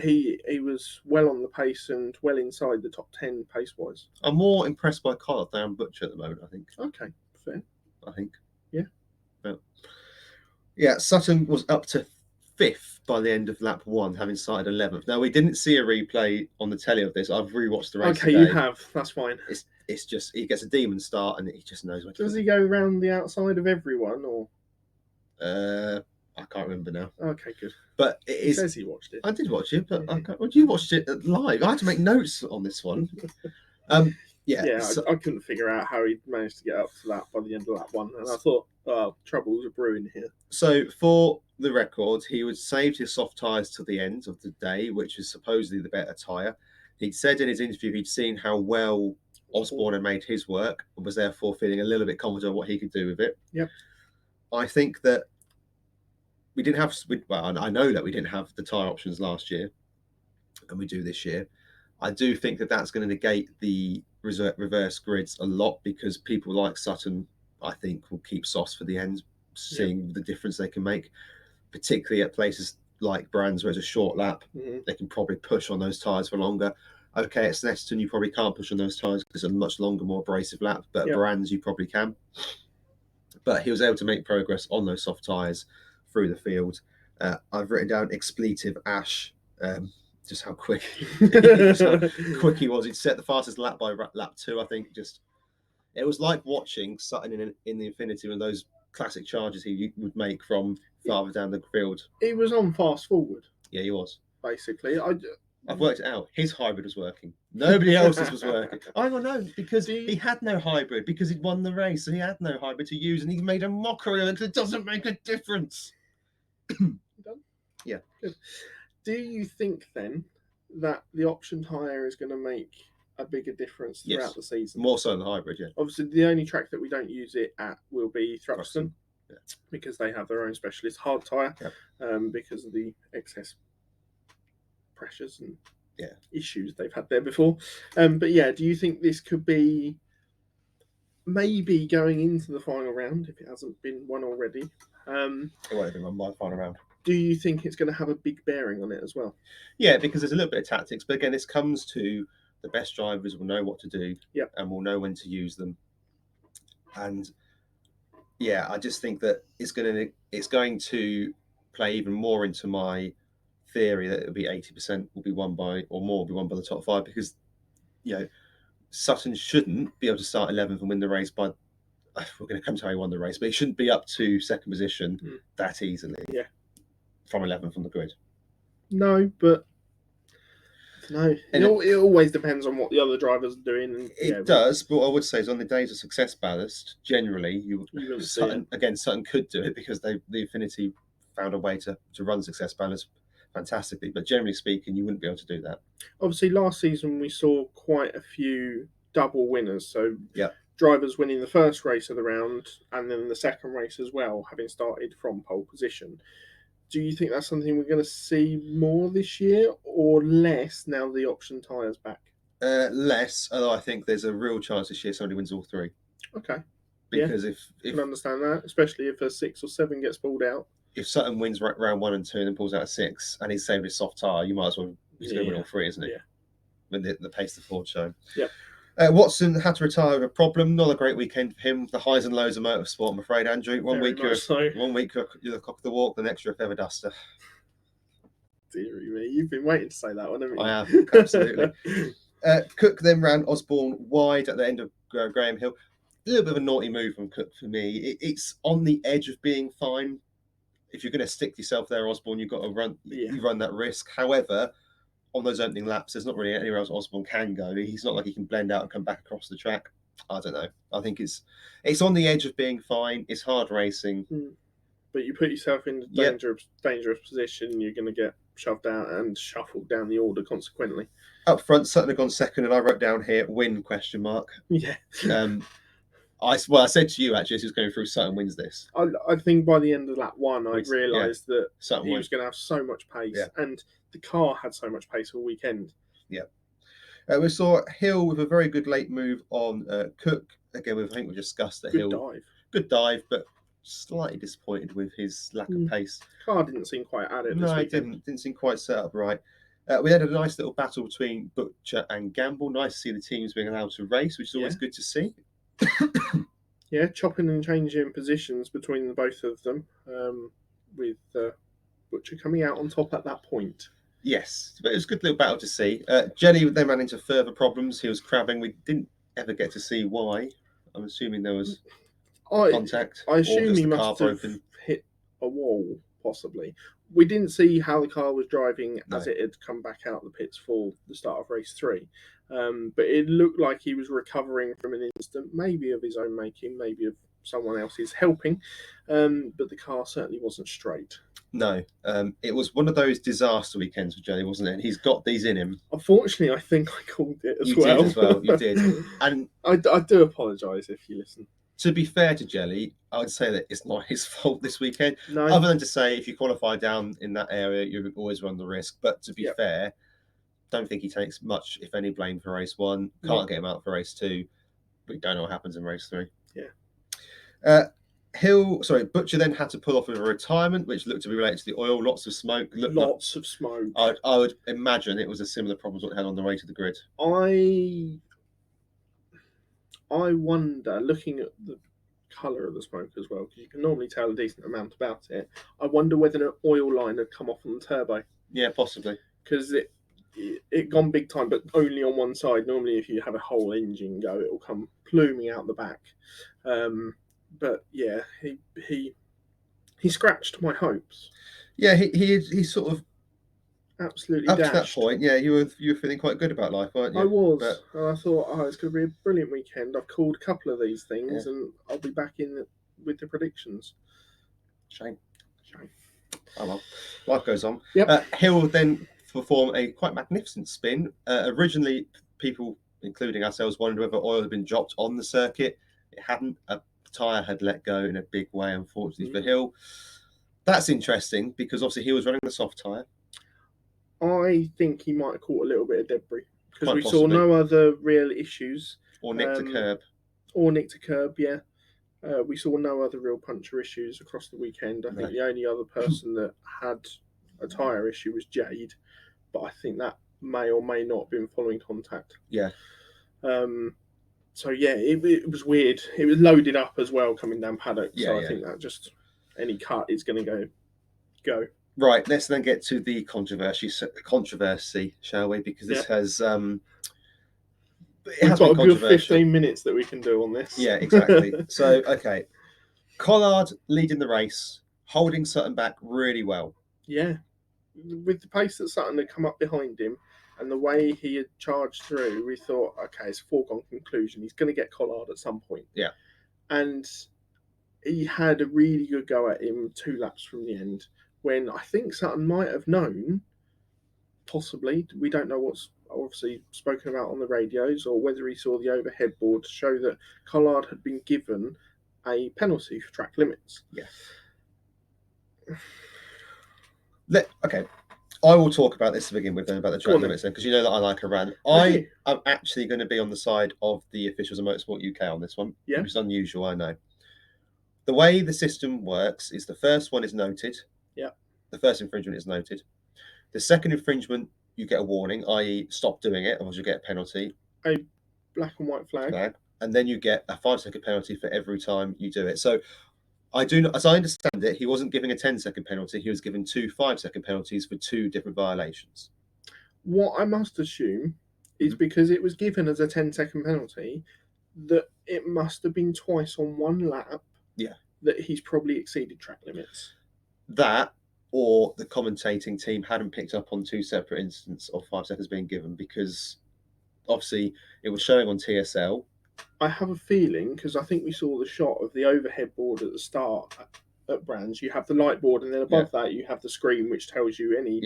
he was well on the pace and well inside the top 10 pace-wise. I'm more impressed by Collard than Butcher at the moment, I think. Okay, fair. I think. Yeah. Yeah, Sutton was up to 5th by the end of lap 1, having started 11th. Now, we didn't see a replay on the telly of this. I've rewatched the race. Okay, today. You have. That's fine. It's just, he gets a demon start and he just knows what to do. Does he go around the outside of everyone, or? I can't remember now. Okay, good. But he says he watched it. I did watch it, but you watched it live. I had to make notes on this one. I couldn't figure out how he managed to get up to that by the end of lap 1, and I thought, troubles are brewing here. So for the record, he would saved his soft tyres to the end of the day, which is supposedly the better tyre. He'd said in his interview he'd seen how well Osborne had made his work and was therefore feeling a little bit confident on what he could do with it. Yep. I think that we didn't have, I know that we didn't have the tyre options last year, and we do this year. I do think that that's going to negate the reverse grids a lot, because people like Sutton, I think, will keep softs for the end, seeing the difference they can make, particularly at places like Brands where it's a short lap. They can probably push on those tyres for longer. Okay, at Snetterton, you probably can't push on those tyres because it's a much longer, more abrasive lap, but at Brands, you probably can. But he was able to make progress on those soft tyres through the field. I've written down expletive Ash, just how quick he was. He'd set the fastest lap by lap 2, I think. It was like watching Sutton in the Infinity, and those classic charges he would make from farther down the field. He was on fast forward. Yeah, he was. Basically. I've worked it out. His hybrid was working. Nobody else's was working. I don't know, because Do you- he had no hybrid, because he'd won the race, and he had no hybrid to use, and he made a mockery of it because it doesn't make a difference. Done? Yeah. Good. Do you think then that the option tyre is going to make a bigger difference throughout Yes. the season? More so than the hybrid, yeah. Obviously, the only track that we don't use it at will be Thruxton, Yeah. because they have their own specialist hard tyre, Yeah. because of the excess pressures and Yeah. issues they've had there before. But yeah, do you think this could be maybe going into the final round, if it hasn't been won already? It won't have been won by the final round. Do you think it's going to have a big bearing on it as well? Yeah, because there's a little bit of tactics, but again, this comes to the best drivers will know what to do, Yep. and will know when to use them. And yeah, I just think that it's going to play even more into my theory that it'll be 80% will be won by, or more will be won by the top five, because Sutton shouldn't be able to start 11th and win the race by. We're going to come to how he won the race, but he shouldn't be up to second position that easily. Yeah. From 11th on the grid. No, but no, it always depends on what the other drivers are doing. And, it does, but what I would say is on the days of success ballast, generally you Sutton could do it because the Affinity found a way to run success ballast fantastically, but generally speaking, you wouldn't be able to do that. Obviously, last season we saw quite a few double winners. So yeah, drivers winning the first race of the round and then the second race as well, having started from pole position. Do you think that's something we're going to see more this year, or less now the option tyre's back? Less, although I think there's a real chance this year somebody wins all three. Okay. Because if I can understand that, especially if a 6 or 7 gets pulled out. If Sutton wins round 1 and 2 and then pulls out a 6 and he's saved his soft tyre, you might as well, he's going to win all three, isn't he? Yeah. With the pace the Ford show. Yeah. Watson had to retire with a problem. Not a great weekend for him. The highs and lows of motorsport, I'm afraid, Andrew. One week you're the cock of the walk, the next you're a feather duster. Deary me, you've been waiting to say that one, haven't you? I have, absolutely. Cook then ran Osborne wide at the end of Graham Hill. A little bit of a naughty move from Cook for me. It's on the edge of being fine. If you're going to stick yourself there, Osborne, you've got to run. Yeah. You run that risk. However, on those opening laps, there's not really anywhere else Osborne can go. He's not like he can blend out and come back across the track. I don't know. I think it's on the edge of being fine. It's hard racing. But you put yourself in a dangerous position, you're going to get shoved out and shuffled down the order consequently. Up front, Sutton had gone second, and I wrote down here, win, question mark. Yeah. I said to you, actually, as he was going through, Sutton wins this. I think by the end of lap 1, I realised that Sutton he was going to have so much pace, and the car had so much pace all weekend. Yeah. We saw Hill with a very good late move on Cook. Again, I think we discussed that Hill. Good dive, but slightly disappointed with his lack of pace. The car didn't seem quite at it. No, it didn't seem quite set up right. We had a nice little battle between Butcher and Gamble. Nice to see the teams being allowed to race, which is always good to see. Yeah, chopping and changing positions between the both of them, with Butcher coming out on top at that point. Yes, but it was a good little battle to see. Jelly then ran into further problems. He was crabbing. We didn't ever get to see why. I'm assuming there was contact. I assume he must have hit a wall, possibly. We didn't see how the car was driving as it had come back out the pits for the start of race 3. But it looked like he was recovering from an incident, maybe of his own making, maybe of someone else's helping. But the car certainly wasn't straight. No, it was one of those disaster weekends for Jelly, wasn't it? He's got these in him. Unfortunately, I think I called it you did as well. You did. And I do apologise if you listen. To be fair to Jelly, I would say that it's not his fault this weekend. No. Other than to say, if you qualify down in that area, you always run the risk. But to be fair, don't think he takes much, if any, blame for race 1. Can't get him out for race 2. But you don't know what happens in race 3. Yeah. Butcher then had to pull off with a retirement, which looked to be related to the oil. Lots of smoke. Lots of smoke. I would imagine it was a similar problem to what it had on the way to the grid. I wonder, looking at the colour of the smoke as well, because you can normally tell a decent amount about it, I wonder whether an oil line had come off on the turbo. Yeah, possibly. Because it gone big time, but only on one side. Normally, if you have a whole engine go, it will come pluming out the back. But yeah, he scratched my hopes. Yeah, he sort of absolutely Up to that dashed. point, yeah, you were feeling quite good about life, weren't you? I was, But and I thought, oh, it's going to be a brilliant weekend. I've called a couple of these things, yeah, and I'll be back in with the predictions. shame. Shame. Oh well, life goes on. Yep. Hill will then perform a quite magnificent spin. Originally, people, including ourselves, wondered whether oil had been dropped on the circuit. It hadn't. A tyre had let go in a big way, unfortunately for Hill. That's interesting because obviously he was running the soft tyre. I think he might have caught a little bit of debris because Quite we saw possibly. no other real issues. Or nicked a curb. Or nicked a curb, yeah. We saw no other real puncture issues across the weekend. I think the only other person that had a tyre issue was Jade, but I think that may or may not have been following contact. Yeah. So yeah, it was weird. It was loaded up as well coming down paddock. Yeah, so yeah. I think that just any cut is going to go. Right, let's then get to the controversy, shall we? Because this has We've has got been a good controversial. 15 minutes that we can do on this. Yeah, exactly. So, okay, Collard leading the race, holding Sutton back really well. Yeah, with the pace that Sutton had come up behind him and the way he had charged through, we thought, okay, it's a foregone conclusion. He's going to get Collard at some point. Yeah. And he had a really good go at him 2 laps from the end when I think Sutton might have known, possibly, we don't know what's obviously spoken about on the radios or whether he saw the overhead board to show that Collard had been given a penalty for track limits. Yeah. Okay, I will talk about this to begin with, then, about the track limits, then, because you know that I like a rant. I am actually going to be on the side of the officials of Motorsport UK on this one, which is unusual, I know. The way the system works is the first one is noted. Yeah. The first infringement is noted. The second infringement, you get a warning, i.e., stop doing it, otherwise you get a penalty. A black and white flag. And then you get a 5-second penalty for every time you do it. So I do not, as I understand it, he wasn't giving a 10-second penalty. He was given 2 5-second penalties for 2 different violations. What I must assume is because it was given as a 10-second penalty, that it must have been twice on one lap. Yeah. That he's probably exceeded track limits. That, or the commentating team hadn't picked up on 2 separate instances of 5 seconds being given, because obviously it was showing on TSL. I have a feeling, because I think we saw the shot of the overhead board at the start at Brands. You have the light board, and then above that you have the screen which tells you any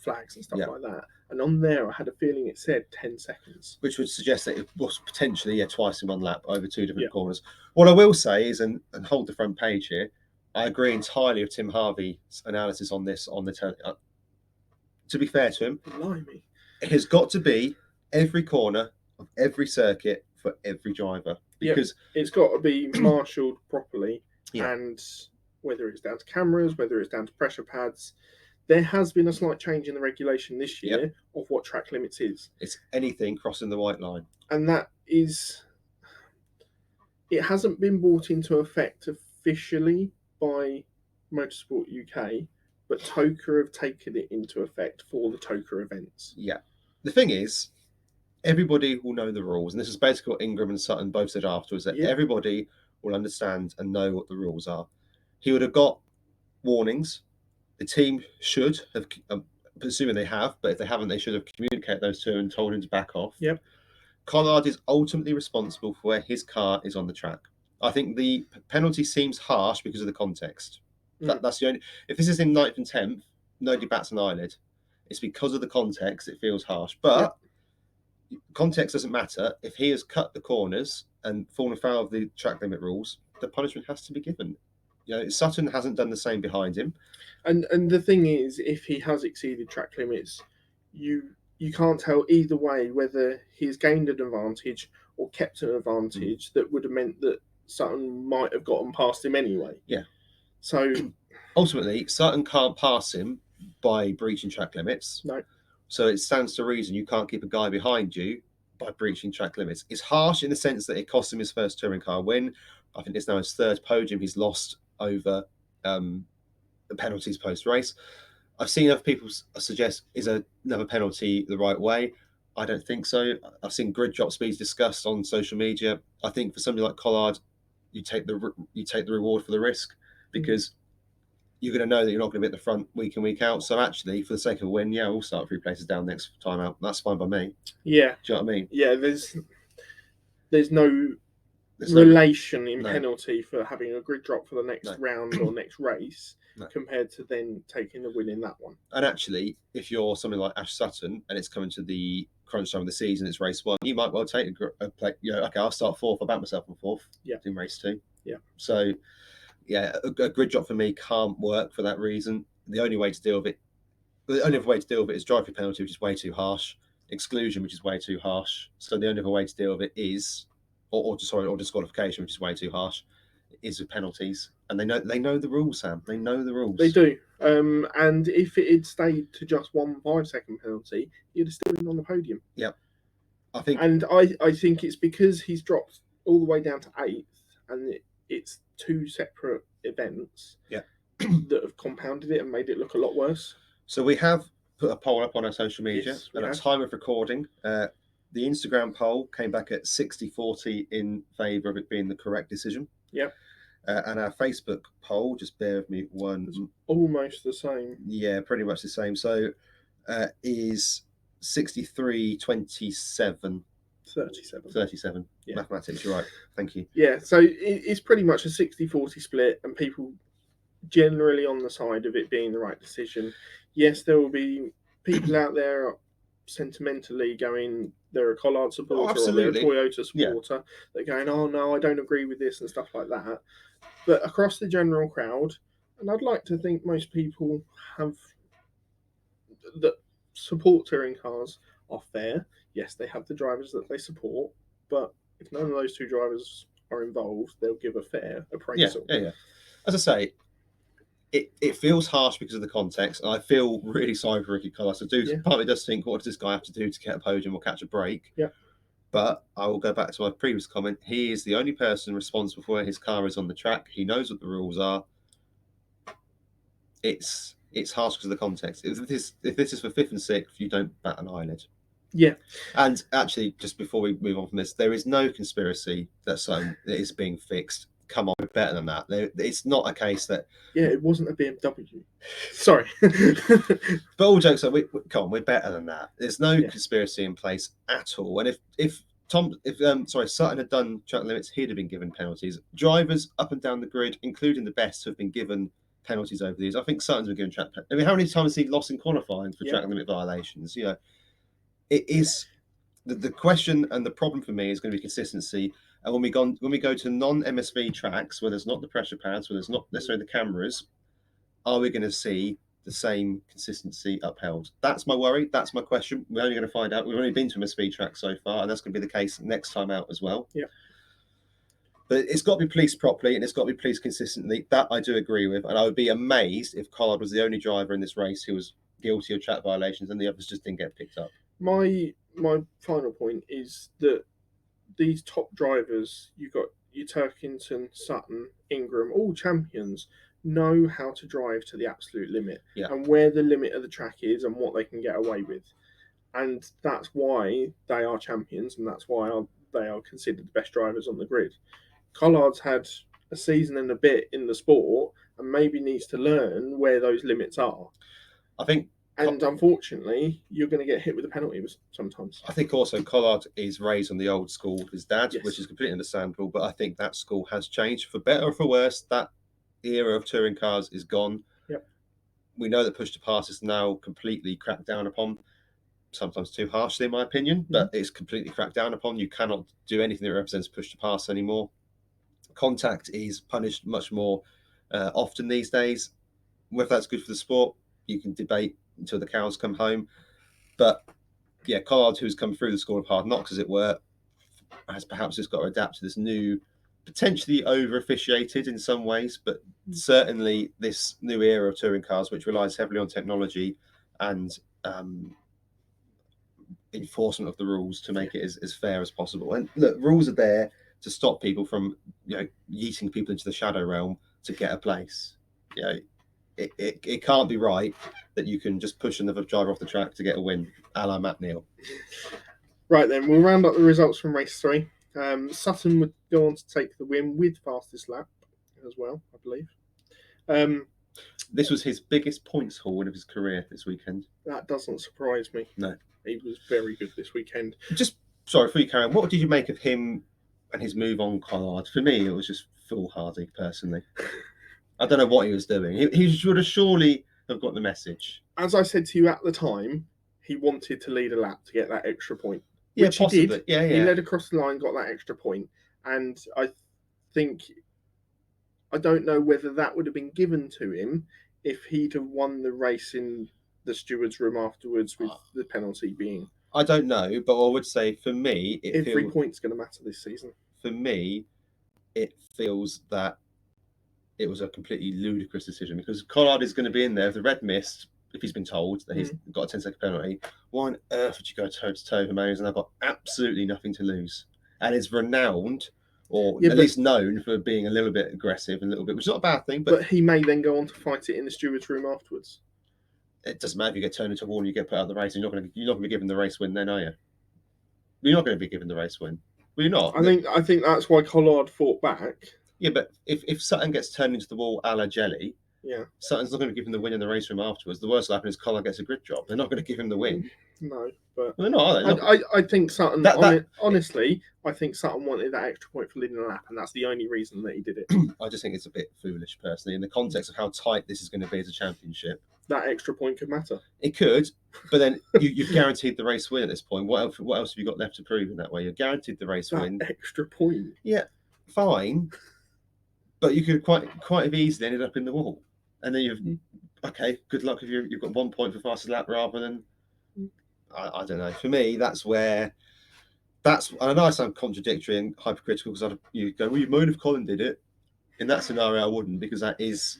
flags and stuff like that. And on there, I had a feeling it said 10 seconds. Which would suggest that it was potentially twice in one lap over 2 different corners. What I will say is, and hold the front page here, I agree entirely with Tim Harvey's analysis on this on the to be fair to him, Blimey. It has got to be every corner of every circuit for every driver, because it's got to be marshalled properly. And whether it's down to cameras, whether it's down to pressure pads, there has been a slight change in the regulation this year of what track limits is. It's anything crossing the white line. And that is, it hasn't been brought into effect officially by Motorsport UK, but TOCA have taken it into effect for the TOCA events. Yeah. The thing is, everybody will know the rules. And this is basically what Ingram and Sutton both said afterwards, that everybody will understand and know what the rules are. He would have got warnings. The team should have, assuming they have, but if they haven't, they should have communicated those to him and told him to back off. Yep. Collard is ultimately responsible for where his car is on the track. I think the penalty seems harsh because of the context. That's the only. If this is in 9th and 10th, nobody bats an eyelid. It's because of the context it feels harsh. But context doesn't matter. If he has cut the corners and fallen foul of the track limit rules, the punishment has to be given. You know, Sutton hasn't done the same behind him. And the thing is, if he has exceeded track limits, you can't tell either way whether he's gained an advantage or kept an advantage that would have meant that Sutton might have gotten past him anyway. Yeah. So ultimately, Sutton can't pass him by breaching track limits. No. So it stands to reason you can't keep a guy behind you by breaching track limits. It's harsh in the sense that it cost him his first touring car win. I think it's now his 3rd podium he's lost over the penalties post-race. I've seen other people suggest, is another penalty the right way? I don't think so. I've seen grid drop speeds discussed on social media. I think for somebody like Collard, you take the reward for the risk, because you're going to know that you're not going to be at the front week in, week out. So actually, for the sake of a win, yeah, we'll start 3 places down next time out. That's fine by me. Yeah. Do you know what I mean? Yeah, there's no There's no- relation in no. penalty for having a grid drop for the next No. round or next race No. compared to then taking the win in that one. And actually, if you're something like Ash Sutton and it's coming to the crunch time of the season, it's race 1, you might well take a play. You know, okay, I'll start 4th. I'll back myself on 4th. Yeah. In race 2. Yeah. So, yeah, a grid drop for me can't work for that reason. The only way to deal with it, the only other way to deal with it is drive-through penalty, which is way too harsh. Exclusion, which is way too harsh. So the only other way to deal with it is, or disqualification, which is way too harsh, is with penalties. And they know the rules, Sam. They know the rules. They do. And if it had stayed to just 1 5-second penalty, he'd have still been on the podium. Yep. I think. And I think it's because he's dropped all the way down to 8th, and it's 2 separate events. Yeah. That have compounded it and made it look a lot worse. So we have put a poll up on our social media, Yes, and at time of recording, the Instagram poll came back at 60-40 in favour of it being the correct decision. Yep. And our Facebook poll, just bear with me one. It's almost the same. Yeah, pretty much the same. So is 63-27. 37. Yeah. Mathematics, you're right. Thank you. Yeah, so it's pretty much a 60-40 split, and people generally on the side of it being the right decision. Yes, there will be people out there sentimentally going, they're a Collard supporter or they're a Toyota supporter. They're going, oh no, I don't agree with this and stuff like that. But across the general crowd, and I'd like to think most people have that support touring cars are fair. Yes, they have the drivers that they support, but if none of those 2 drivers are involved, they'll give a fair appraisal. Yeah. As I say, it feels harsh because of the context, and I feel really sorry for Ricky Collas. I do partly just think, what does this guy have to do to get a podium or catch a break? Yeah. But I will go back to my previous comment. He is the only person responsible for where his car is on the track. He knows what the rules are. It's harsh because of the context. If this is for 5th and 6th, you don't bat an eyelid. Yeah. And actually, just before we move on from this, there is no conspiracy that is being fixed. Come on, we're better than that. It's not a case that... Yeah, it wasn't a BMW. Sorry. But all jokes aside, we're better than that. There's no conspiracy in place at all. And if Sutton had done track limits, he'd have been given penalties. Drivers up and down the grid, including the best, have been given penalties over these. I think Sutton's been given track... I mean, how many times has he lost in qualifying for track limit violations? You know, it is... The question and the problem for me is going to be consistency. And when we go to non-MSV tracks where there's not the pressure pads, where there's not necessarily the cameras, are we going to see the same consistency upheld? That's my worry. That's my question. We're only going to find out. We've only been to MSV tracks so far, and that's going to be the case next time out as well. Yeah. But it's got to be policed properly, and it's got to be policed consistently. That I do agree with. And I would be amazed if Collard was the only driver in this race who was guilty of track violations and the others just didn't get picked up. My final point is that these top drivers, you've got your Turkington, Sutton, Ingram, all champions, know how to drive to the absolute limit and where the limit of the track is and what they can get away with. And that's why they are champions, and that's why they are considered the best drivers on the grid. Collard's had a season and a bit in the sport and maybe needs to learn where those limits are. I think... And unfortunately, you're going to get hit with a penalty sometimes. I think also Collard is raised on the old school with his dad, which is completely understandable. But I think that school has changed for better or for worse. That era of touring cars is gone. Yep. We know that push to pass is now completely cracked down upon, sometimes too harshly, in my opinion, but it's completely cracked down upon. You cannot do anything that represents push to pass anymore. Contact is punished much more often these days. Whether that's good for the sport, you can debate until the cows come home. But yeah, Collard, who's come through the school of hard knocks, as it were, has perhaps just got to adapt to this new, potentially over-officiated in some ways, but certainly this new era of touring cars, which relies heavily on technology and enforcement of the rules to make it as fair as possible. And look, rules are there to stop people from, yeeting people into the shadow realm to get a place. It can't be right that you can just push another driver off the track to get a win, a la Matt Neal. Right then, we'll round up the results from race 3. Sutton would go on to take the win with fastest lap as well, I believe. This was his biggest points haul of his career this weekend. That doesn't surprise me. No. He was very good this weekend. Just, sorry, before you carry on, what did you make of him and his move on Collard? For me, it was just foolhardy, personally. I don't know what he was doing. He should have surely have got the message. As I said to you at the time, he wanted to lead a lap to get that extra point. Yeah, which possibly. He did. Yeah. He led across the line, got that extra point, and I don't know whether that would have been given to him if he'd have won the race in the steward's room afterwards, with the penalty being. I don't know, but I would say for me, every point's going to matter this season. For me, it feels that it was a completely ludicrous decision, because Collard is going to be in there with the red mist. If he's been told that he's got a 10-second penalty, why on earth would you go toe to toe with Mayonnaise? And I've got absolutely nothing to lose. And is renowned, or at least known, for being a little bit aggressive, and a little bit, which is not a bad thing. But he may then go on to fight it in the steward's room afterwards. It doesn't matter if you get turned into a wall and you get put out of the race. You're not going to be given the race win, then, are you? You're not going to be given the race win. Well, you're not. I think that's why Collard fought back. Yeah, but if Sutton gets turned into the wall a la Jelly, yeah, Sutton's not going to give him the win in the race room afterwards. The worst will happen is Collard gets a grid job. They're not going to give him the win. No, but they're not. Are they? I think Sutton. Honestly, I think Sutton wanted that extra point for leading the lap, and that's the only reason that he did it. I just think it's a bit foolish, personally, in the context of how tight this is going to be as a championship. That extra point could matter. It could, but then you've guaranteed the race win at this point. What else have you got left to prove in that way? You're guaranteed the race win. Extra point. Yeah, fine, but you could quite have easily ended up in the wall, and then okay. Good luck if you've got 1 point for fastest lap rather than. I don't know. For me, that's where. I know I sound contradictory and hypercritical, because you go, well, you moan if Colin did it. In that scenario, I wouldn't, because that is.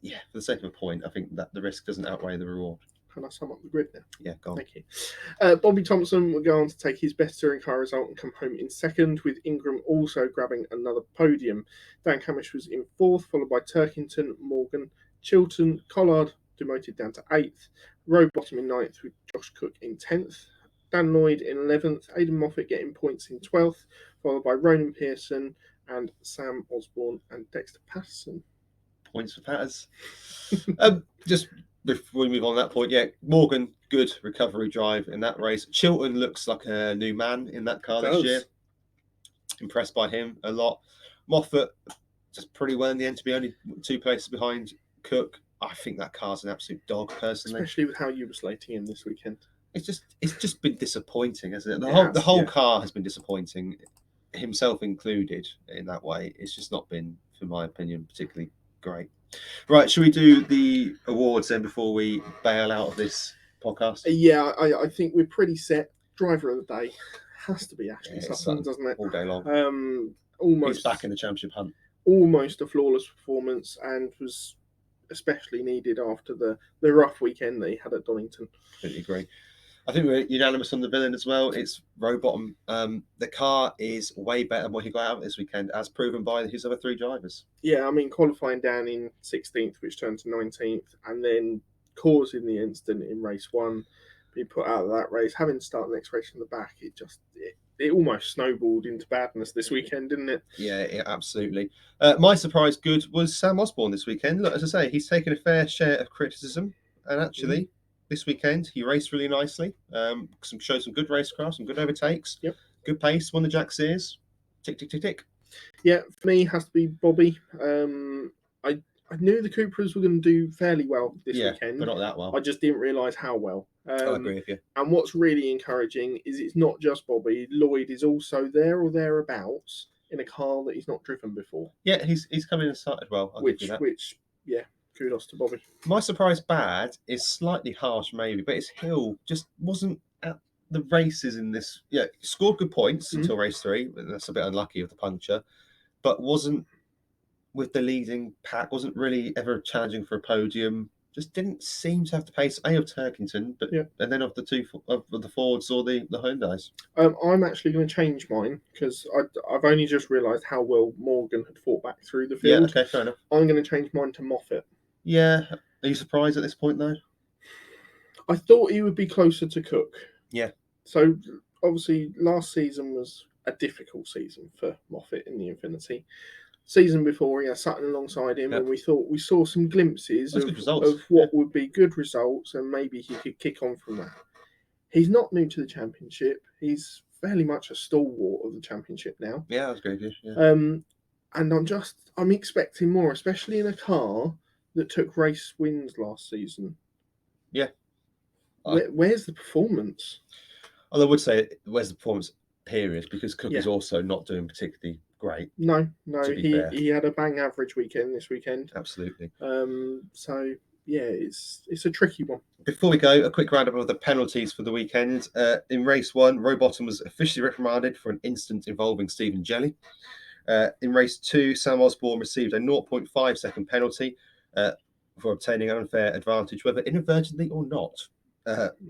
Yeah, for the sake of a point, I think that the risk doesn't outweigh the reward. Can I sum up the grid now? Yeah, go on. Thank you. Bobby Thompson will go on to take his best touring car result and come home in second, with Ingram also grabbing another podium. Dan Camish was in fourth, followed by Turkington, Morgan, Chilton, Collard demoted down to 8th, Rowbottom in 9th, with Josh Cook in 10th, Dan Lloyd in 11th, Aidan Moffat getting points in 12th, followed by Ronan Pearson and Sam Osborne and Dexter Patterson. Points for Patters. Just before we move on that point, Morgan, good recovery drive in that race. Chilton looks like a new man in that car this year. Impressed by him a lot. Moffat just pretty well in the end to be only 2 places behind Cook. I think that car's an absolute dog, personally. Especially with how you were slating him this weekend. It's just been disappointing, hasn't it? The whole car has been disappointing, himself included, in that way. It's just not been, for my opinion, particularly great. Right, should we do the awards then before we bail out of this podcast? Yeah, I think we're pretty set. Driver of the day has to be Ashley Sutton, doesn't it? All day long. Almost. He's back in the championship hunt. Almost a flawless performance, and was especially needed after the rough weekend that he had at Donington. Completely agree. I think we're unanimous on the villain as well. It's Rowbottom. The car is way better than what he got out this weekend, as proven by his other 3 drivers. Yeah, I mean, qualifying down in 16th, which turned to 19th, and then causing the incident in race 1, being put out of that race, having to start the next race from the back, it almost snowballed into badness this weekend, didn't it? Yeah, absolutely. My surprise good was Sam Osborne this weekend. Look, as I say, he's taken a fair share of criticism, and actually... This weekend, he raced really nicely. Showed some good racecraft, some good overtakes. Yep. Good pace. Won the Jack Sears. Tick, tick, tick, tick. Yeah, for me, it has to be Bobby. I knew the Coopers were going to do fairly well this weekend, but not that well. I just didn't realise how well. I agree with you. And what's really encouraging is it's not just Bobby. Lloyd is also there or thereabouts in a car that he's not driven before. Yeah, he's come in and started well. I'll give you that. Kudos to Bobby. My surprise bad is slightly harsh, maybe, but his Hill just wasn't at the races in this. Yeah, scored good points until race 3. That's a bit unlucky with the puncture, but wasn't with the leading pack. Wasn't really ever challenging for a podium. Just didn't seem to have the pace of Turkington, but and then of the 2 of the Fords or the Hyundais. I'm actually going to change mine because I've only just realised how well Morgan had fought back through the field. Yeah, okay, fair enough. I'm going to change mine to Moffat. Yeah. Are you surprised at this point, though? I thought he would be closer to Cook. Yeah. So, obviously, last season was a difficult season for Moffat in the Infinity. season before he had Sutton alongside him, and we thought we saw some glimpses That's good results. of what would be good results, and maybe he could kick on from that. He's not new to the championship. He's fairly much a stalwart of the championship now. Yeah, that's great. Yeah. And I'm expecting more, especially in a car that took race wins last season. Yeah. Where's the performance? Although I would say, where's the performance period? Because Cook is also not doing particularly great. No, he had a bang average weekend this weekend. Absolutely. So yeah, it's a tricky one. Before we go, a quick roundup of the penalties for the weekend. In race 1, Rowbottom was officially reprimanded for an incident involving Stephen Jelly. In race 2, Sam Osborne received a 0.5 second penalty for obtaining an unfair advantage, whether inadvertently or not,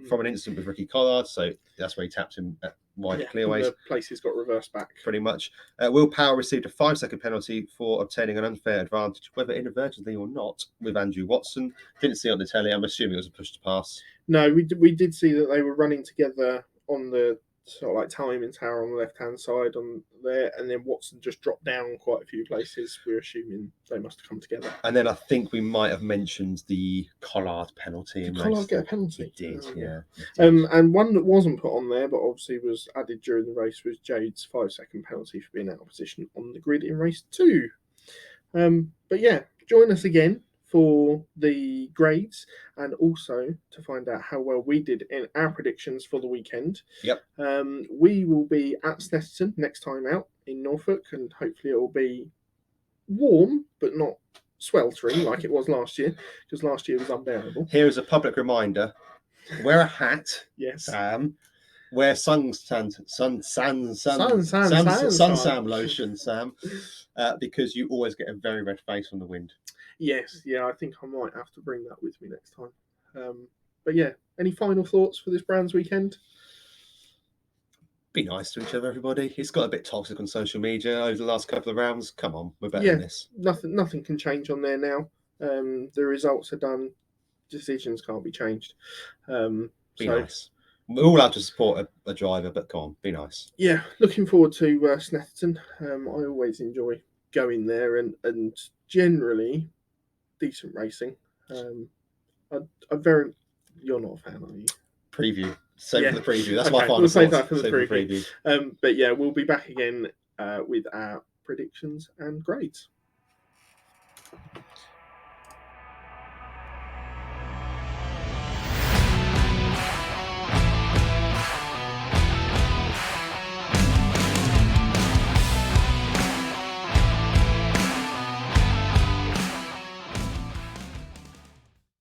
from an incident with Ricky Collard. So that's where he tapped him at wide clearways. The places got reversed back. Pretty much. Will Power received a 5-second penalty for obtaining an unfair advantage, whether inadvertently or not, with Andrew Watson. Didn't see it on the telly. I'm assuming it was a push to pass. No, we did see that they were running together on the sort of like timing tower on the left-hand side on there, and then Watson just dropped down quite a few places. We're assuming they must have come together. And then I think we might have mentioned the Collard penalty. Did Collard get a penalty? He did, yeah. And one that wasn't put on there, but obviously was added during the race, was Jade's 5-second penalty for being out of position on the grid in race 2. But yeah, join us again for the grades and also to find out how well we did in our predictions for the weekend. Yep. We will be at Snetterton next time out in Norfolk, and hopefully it will be warm but not sweltering like it was last year, because last year was unbearable. Here is a public reminder: wear a hat. Yes. Sam. Wear sun Sam lotion, Sam, because you always get a very red face on the wind. Yes, yeah, I think I might have to bring that with me next time. But yeah, any final thoughts for this Brands weekend? Be nice to each other, everybody. It's got a bit toxic on social media over the last couple of rounds. Come on, we're better than this. Nothing can change on there now. The results are done. Decisions can't be changed. Be nice. We're all out to support a driver, but come on, be nice. Yeah, looking forward to Snetterton. I always enjoy going there, and generally decent racing. You're not a fan, are you? Preview. Save for the preview. That's my final We'll save thoughts. that for the preview. But yeah, we'll be back again with our predictions and grades.